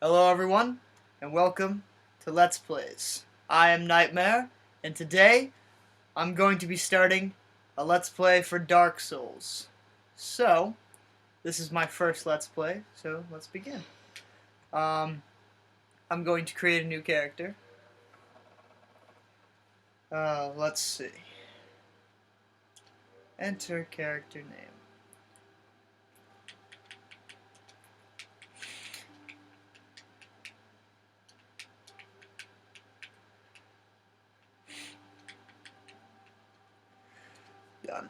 Hello everyone, and welcome to Let's Plays. I am Nightmare, and today I'm going to be starting a Let's Play for Dark Souls. So, this is my first Let's Play, so let's begin. I'm going to create a new character. Let's see. Enter character name. Done.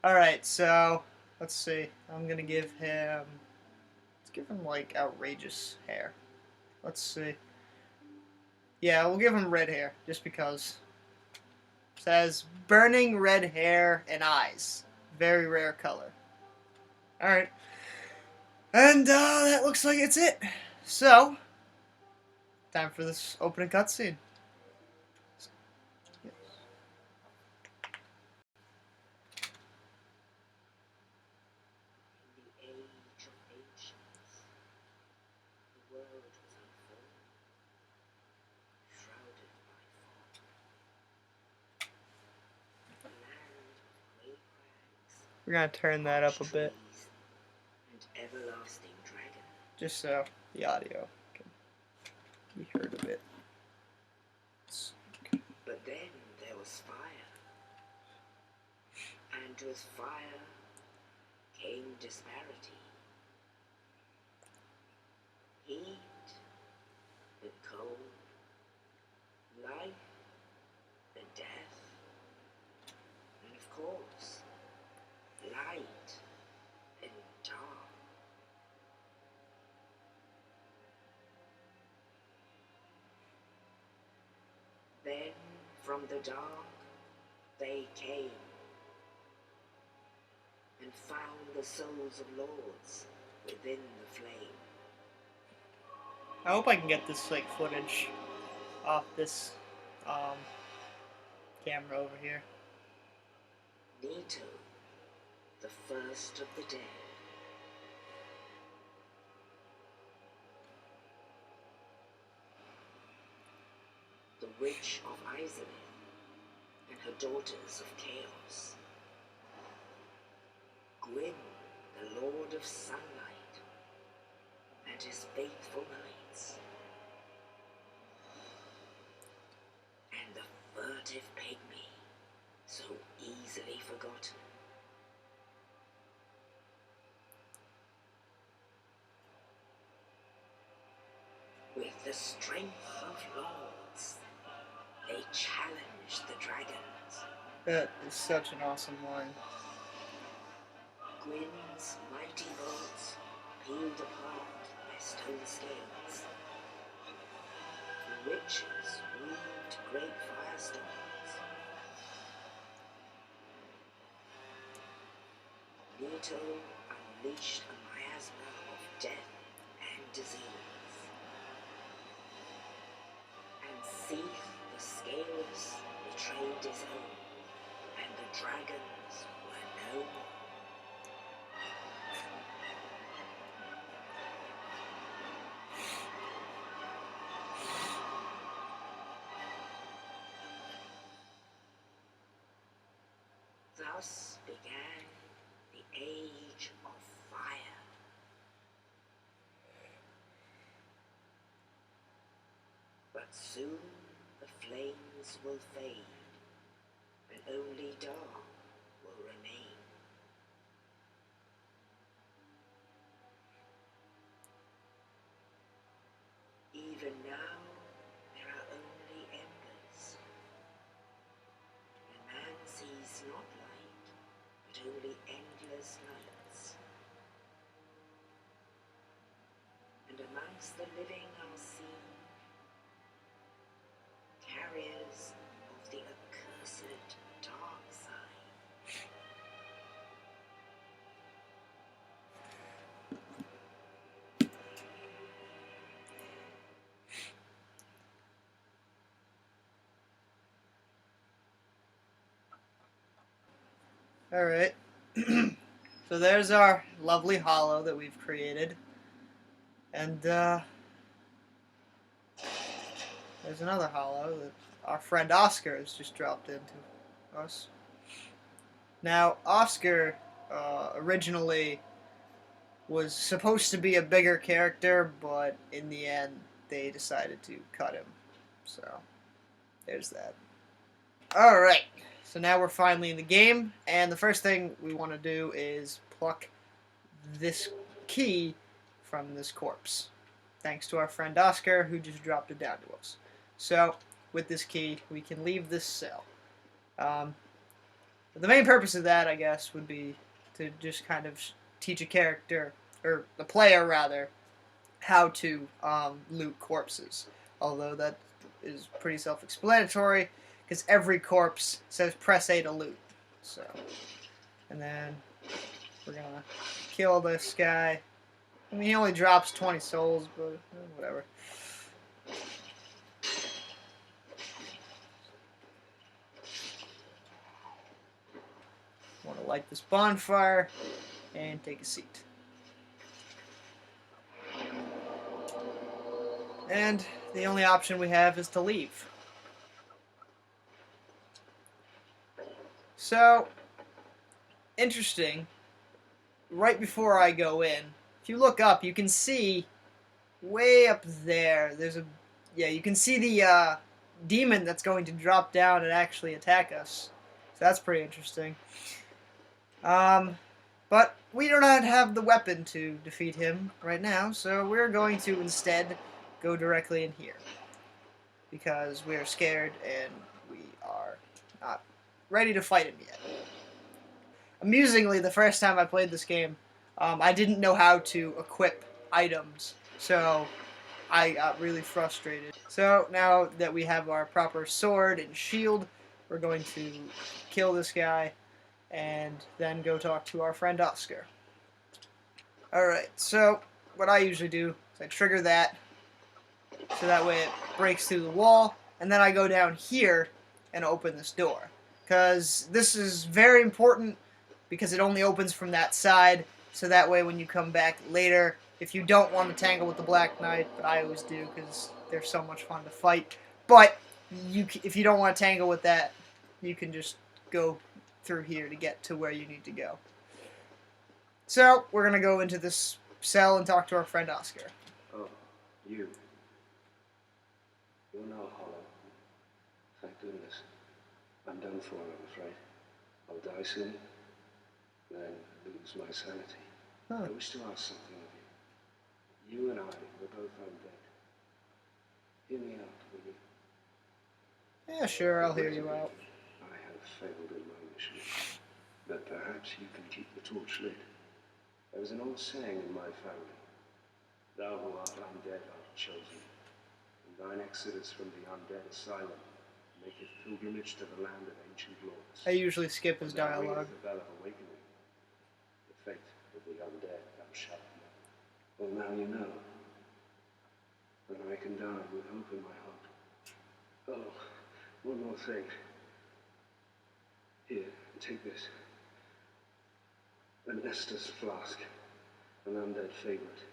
Alright, so, let's see. I'm gonna give him... Let's give him, like, outrageous hair. Let's see. Yeah, we'll give him red hair, just because. Says burning red hair and eyes. Very rare color. Alright. And that looks like it's it. So, time for this opening cutscene. Yes. In the age of ancients, the world was unfolding, shrouded by fog. A land of grey crags, We're gonna turn that up a bit, trees, and everlasting dragon. just so the audio can be heard a bit. But then there was fire, and with fire came disparity. Heat and cold, life and death, and of course, light and dark. Then from the dark they came and found the souls of lords within the flame. I hope I can get this like footage off this camera over here. Nito, the first of the dead. The Witch of Izalith and her daughters of Chaos. Gwyn, the Lord of Sunlight, and his faithful knights. And the furtive pygmy, so easily forgotten. With the strength of lords, they challenged the dragons. That is such an awesome line. Gwyn's mighty bolts peeled apart by stone scales. The witches weaved great firestorms. Nito unleashed a miasma of death and disease. And Seath the Scaleless betrayed his own, and the dragons were no more. Thus began the Age of Fire. But soon the flames will fade, and only dark will remain. Even now, there are only embers. And man sees not light, but only endless nights. And amongst the living are seen carriers of the accursed dark side. Alright. So there's our lovely hollow that we've created. And there's another hollow that our friend Oscar has just dropped into us. Now, Oscar originally was supposed to be a bigger character, but in the end, they decided to cut him. So, there's that. Alright, so now we're finally in the game, and the first thing we want to do is pluck this key from this corpse. Thanks to our friend Oscar, who just dropped it down to us. So, with this key, we can leave this cell. The main purpose of that, I guess, would be to just kind of teach a character, or the player rather, how to loot corpses. Although that is pretty self-explanatory, because every corpse says press A to loot. So, and then we're gonna kill this guy. I mean, he only drops 20 souls, but whatever. Want to light this bonfire and take a seat. And the only option we have is to leave. So, interesting. Right before I go in, if you look up, you can see way up there. You can see the demon that's going to drop down and actually attack us. So that's pretty interesting. But we do not have the weapon to defeat him right now, so we're going to instead go directly in here. Because we're scared and we are not ready to fight him yet. Amusingly, the first time I played this game, I didn't know how to equip items, so I got really frustrated. So now that we have our proper sword and shield, we're going to kill this guy and then go talk to our friend Oscar. Alright, so what I usually do is I trigger that, so that way it breaks through the wall, and then I go down here and open this door. Because this is very important, because it only opens from that side, so that way when you come back later, if you don't want to tangle with the Black Knight, but I always do because they're so much fun to fight, but if you don't want to tangle with that, you can just go through here to get to where you need to go. So, we're going to go into this cell and talk to our friend Oscar. Oh, you. You're now hollow. Thank goodness. I'm done for, I'm afraid. I'll die soon, then lose my sanity. Huh. I wish to ask something of you. You and I were both undead. Hear me out, will you? Yeah, sure, I'll hear you out. I have failed in my mission, but perhaps you can keep the torch lit. There is an old saying in my family: thou who art undead art chosen, and thine exodus from the undead asylum maketh pilgrimage to the land of ancient lords. I usually skip his Thou dialogue. ringest the bell of awakening. The fate of the undead thou shalt know. Well, now you know. And I can die with hope in my heart. Oh, one more thing. Here, take this. An Estus flask. An undead favorite.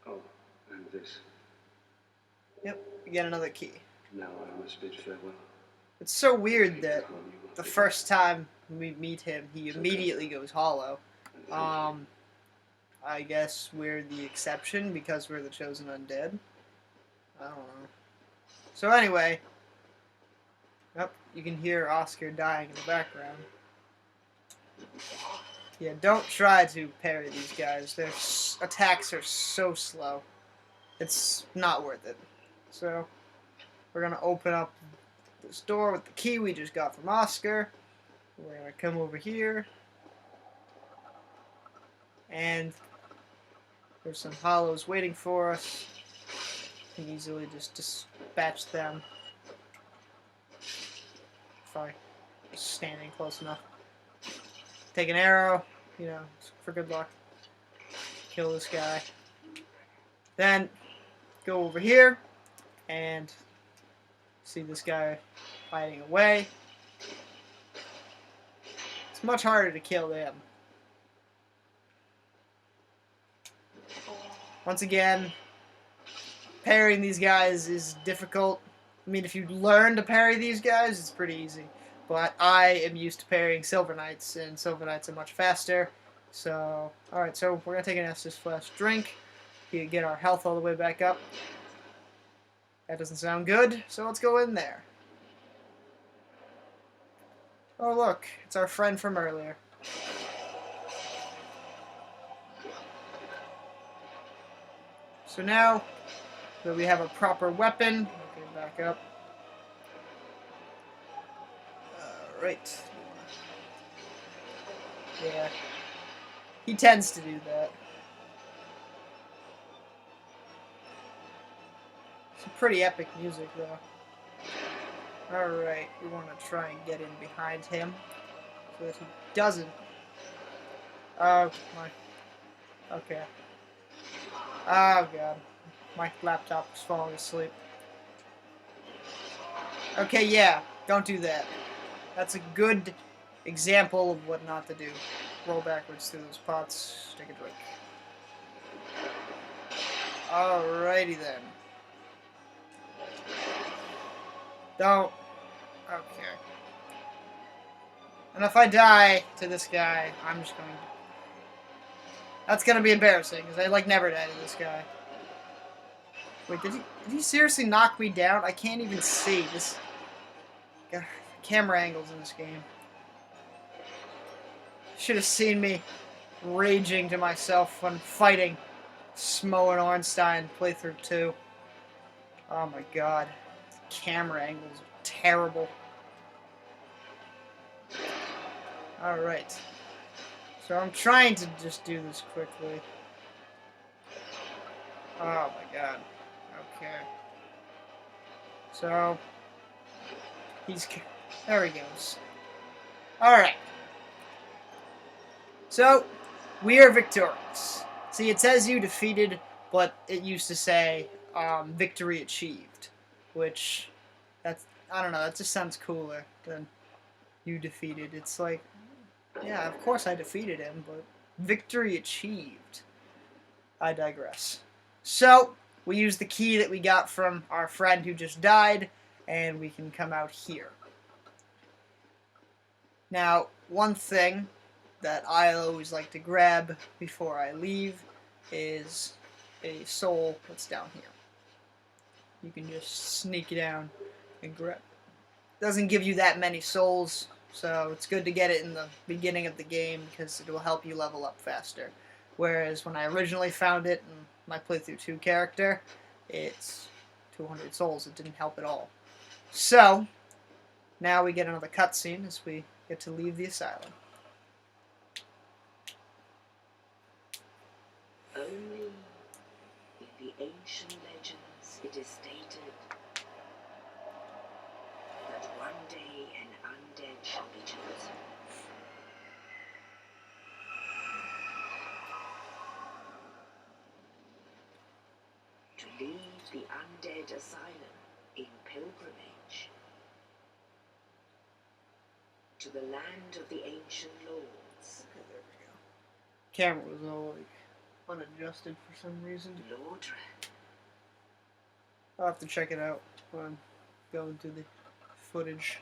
Oh, and this. Yep, we get another key. Now I must bid farewell. It's so weird that the first time we meet him, he immediately goes hollow. I guess we're the exception because we're the chosen undead. I don't know. So anyway, yep, you can hear Oscar dying in the background. Yeah, don't try to parry these guys. Their attacks are so slow. It's not worth it. So, we're going to open up this door with the key we just got from Oscar. We're going to come over here. And there's some hollows waiting for us. We can easily just dispatch them. If I was standing close enough. Take an arrow, you know, for good luck. Kill this guy. Then, go over here and see this guy fighting away. It's much harder to kill them. Once again, parrying these guys is difficult. I mean, if you learn to parry these guys, it's pretty easy. But I am used to parrying Silver Knights, and Silver Knights are much faster. So, alright, so we're going to take an Estus Flask drink. Get our health all the way back up. That doesn't sound good, so let's go in there. Oh look, it's our friend from earlier. So now that we have a proper weapon, okay, back up. Alright. Yeah. He tends to do that. Some pretty epic music, though. Alright, we want to try and get in behind him so that he doesn't. Oh, my. Okay. Oh, God. My laptop is falling asleep. Okay, yeah. Don't do that. That's a good example of what not to do. Roll backwards through those pots. Take a drink. Alrighty then. Don't. Okay. And if I die to this guy, I'm just going to... That's going to be embarrassing, because I, like, never die to this guy. Wait, did he seriously knock me down? I can't even see. This... God, camera angles in this game. Should have seen me raging to myself when fighting Smo and Ornstein playthrough 2. Oh my god. The camera angles are terrible. Alright. So I'm trying to just do this quickly. Oh my god. Okay. So... There he goes. Alright. So, we are victorious. See, it says you defeated, but it used to say, victory achieved. Which, that's, I don't know, that just sounds cooler than you defeated. It's like, yeah, of course I defeated him, but victory achieved. I digress. So, we use the key that we got from our friend who just died, and we can come out here. Now, one thing that I always like to grab before I leave is a soul that's down here. You can just sneak down and grab. Doesn't give you that many souls, so it's good to get it in the beginning of the game because it will help you level up faster. Whereas when I originally found it in my playthrough 2 character, it's 200 souls. It didn't help at all. So, now we get another cutscene as we get to leave the asylum. Only in the ancient legends it is stated that one day an undead shall be chosen. To lead the undead asylum in pilgrimage to the land of the ancient lords. Okay, there we go. Camera was all like unadjusted for some reason. Lordred. I'll have to check it out when I'm going through the footage.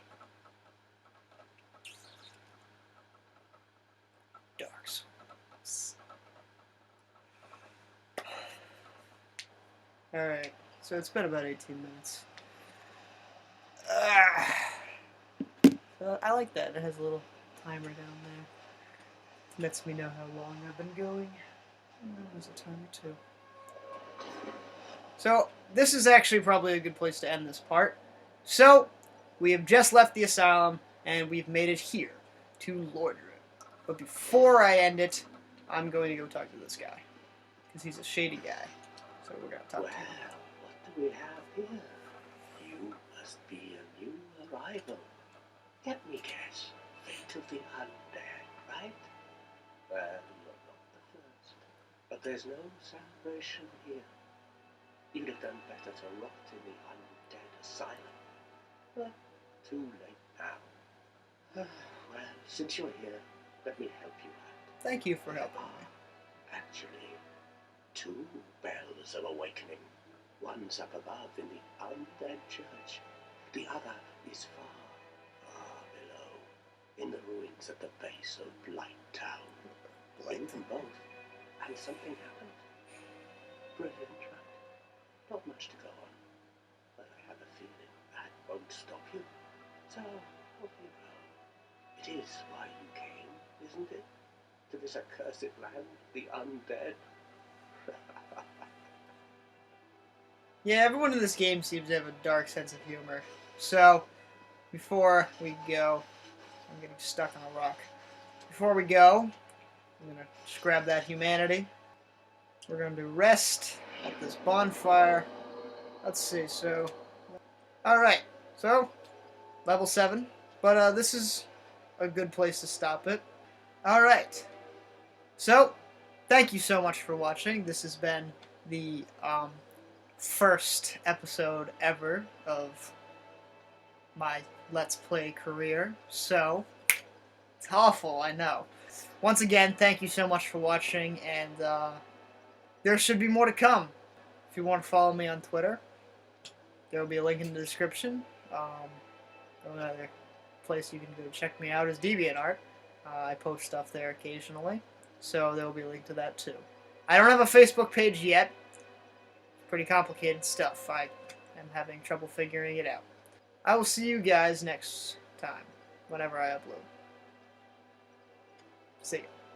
Dark Souls. Alright, so it's been about 18 minutes. So I like that. It has a little timer down there. Lets me know how long I've been going. There's a timer too. So, this is actually probably a good place to end this part. So, we have just left the asylum, and we've made it here, to Lordred. But before I end it, I'm going to go talk to this guy. Because he's a shady guy. So we're going to talk to him. What do we have here? You must be a new arrival. Let me guess. Fate of the undead, right? Well, you're not the first. But there's no celebration here. You'd have done better to rot in the undead asylum. But too late now. Well, since you're here, let me help you out. Thank you for helping me. Actually, 2 bells of awakening. One's up above in the undead church. The other is far, far below, in the ruins at the base of Blight Town. Blame them both, and something happened. Brilliant, right? Not much to go on, but I have a feeling that won't stop you. So, off you go. It is why you came, isn't it? To this accursed land, the undead. Yeah, everyone in this game seems to have a dark sense of humor. So, before we go, I'm getting stuck on a rock. Before we go, I'm going to just grab that humanity. We're going to rest at this bonfire. Let's see, so... Alright, so, level 7. But this is a good place to stop it. Alright, so, thank you so much for watching. This has been the first episode ever of my Let's Play career. So, it's awful, I know. Once again, thank you so much for watching, and there should be more to come. If you want to follow me on Twitter, there will be a link in the description. Another place you can go check me out is DeviantArt. I post stuff there occasionally, so there will be a link to that too. I don't have a Facebook page yet. Pretty complicated stuff. I am having trouble figuring it out. I will see you guys next time, whenever I upload. See ya.